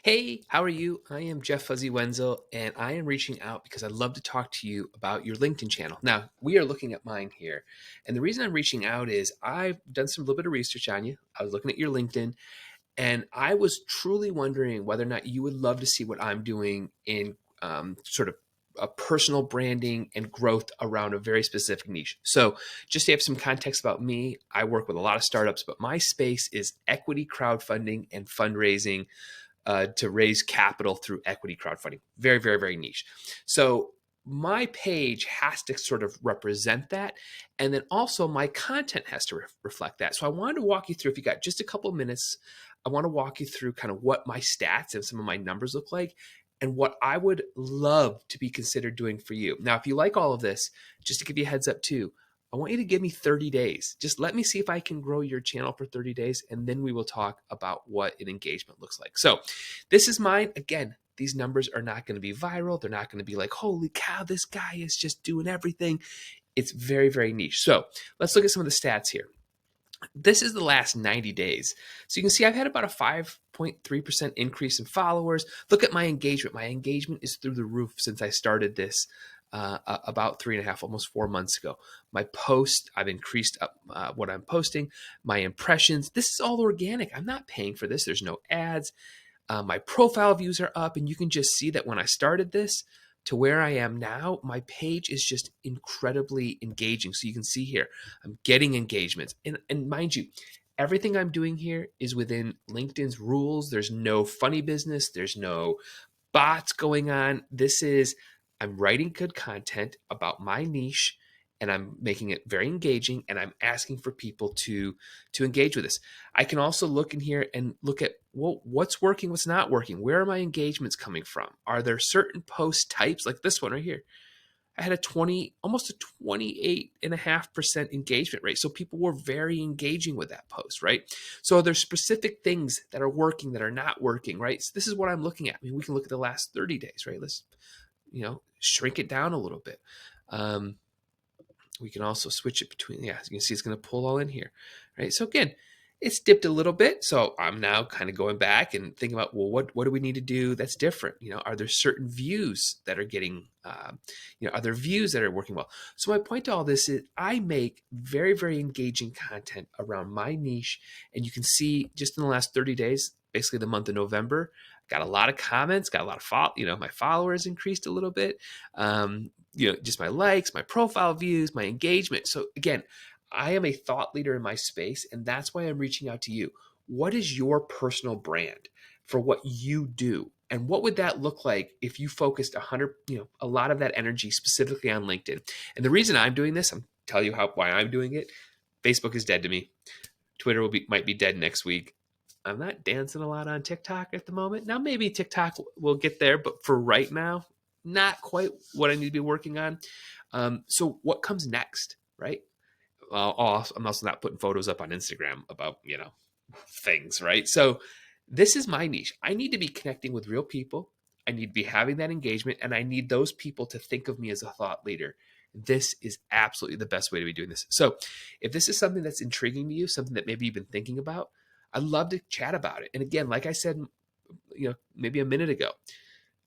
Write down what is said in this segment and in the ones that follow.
Hey, how are you? I am Jeff Fuzzy Wenzel, and I am reaching out because I'd love to talk to you about your LinkedIn channel. Now, we are looking at mine here, and the reason I'm reaching out is I've done some little bit of research on you. I was looking at your LinkedIn, and I was truly wondering whether or not you would love to see what I'm doing in sort of a personal branding and growth around a very specific niche. So, just to have some context about me, I work with a lot of startups, but my space is equity crowdfunding and fundraising to raise capital through equity crowdfunding. Very, very, very niche. So my page has to sort of represent that. And then also my content has to reflect that. So I wanted to walk you through, if you got just a couple of minutes, I want to walk you through kind of what my stats and some of my numbers look like and what I would love to be considered doing for you. Now, if you like all of this, just to give you a heads up too, I want you to give me 30 days. Just let me see if I can grow your channel for 30 days, and then we will talk about what an engagement looks like. So this is mine. Again, these numbers are not going to be viral. They're not going to be like, holy cow, this guy is just doing everything. It's very, very niche. So let's look at some of the stats here. This is the last 90 days. So you can see I've had about a 5.3% increase in followers. Look at my engagement. My engagement is through the roof since I started this about 3.5, almost 4 months ago. My post, I've increased up what I'm posting. My impressions, this is all organic. I'm not paying for this. There's no ads. My profile views are up, and you can just see that when I started this to where I am now, my page is just incredibly engaging. So you can see here, I'm getting engagements. And mind you, everything I'm doing here is within LinkedIn's rules. There's no funny business, there's no bots going on. I'm writing good content about my niche, and I'm making it very engaging, and I'm asking for people to engage with this. I can also look in here and look at, well, what's working, what's not working. Where are my engagements coming from? Are there certain post types like this one right here? I had almost a 28.5% engagement rate. So people were very engaging with that post, right? So there's specific things that are working that are not working, right? So this is what I'm looking at. I mean, we can look at the last 30 days, right? Let's, shrink it down a little bit. We can also switch it between, yeah, you can see it's going to pull all in here, right? So again, it's dipped a little bit. So I'm now kind of going back and thinking about, well, what do we need to do that's different? Are there certain views that are getting, are there views that are working well? So my point to all this is I make very, very engaging content around my niche. And you can see just in the last 30 days, basically the month of November, got a lot of comments, got a lot of my followers increased a little bit. Just my likes, my profile views, my engagement. So again, I am a thought leader in my space, and that's why I'm reaching out to you. What is your personal brand for what you do? And what would that look like if you focused a lot of that energy specifically on LinkedIn? And the reason I'm doing this, I'm tell you why I'm doing it. Facebook is dead to me. Twitter might be dead next week. I'm not dancing a lot on TikTok at the moment. Now maybe TikTok will get there, but for right now, not quite what I need to be working on. So what comes next, right? I'm also not putting photos up on Instagram about, things, right? So this is my niche. I need to be connecting with real people. I need to be having that engagement, and I need those people to think of me as a thought leader. This is absolutely the best way to be doing this. So if this is something that's intriguing to you, something that maybe you've been thinking about, I'd love to chat about it. And again, like I said, maybe a minute ago,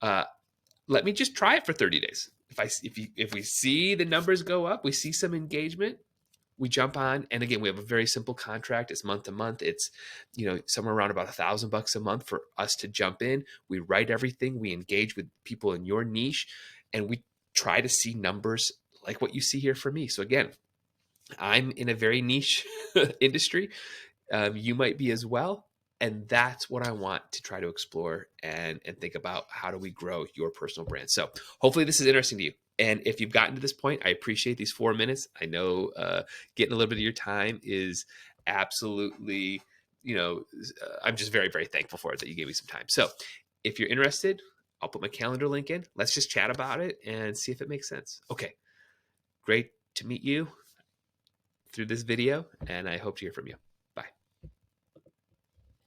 uh, let me just try it for 30 days. If we see the numbers go up, we see some engagement, we jump on. And again, we have a very simple contract. It's month to month. It's, somewhere around about $1,000 a month for us to jump in. We write everything. We engage with people in your niche, and we try to see numbers like what you see here for me. So again, I'm in a very niche industry. You might be as well. And that's what I want to try to explore and think about. How do we grow your personal brand? So hopefully this is interesting to you. And if you've gotten to this point, I appreciate these 4 minutes. I know getting a little bit of your time is absolutely, I'm just very, very thankful for it that you gave me some time. So if you're interested, I'll put my calendar link in. Let's just chat about it and see if it makes sense. Okay, great to meet you through this video, and I hope to hear from you.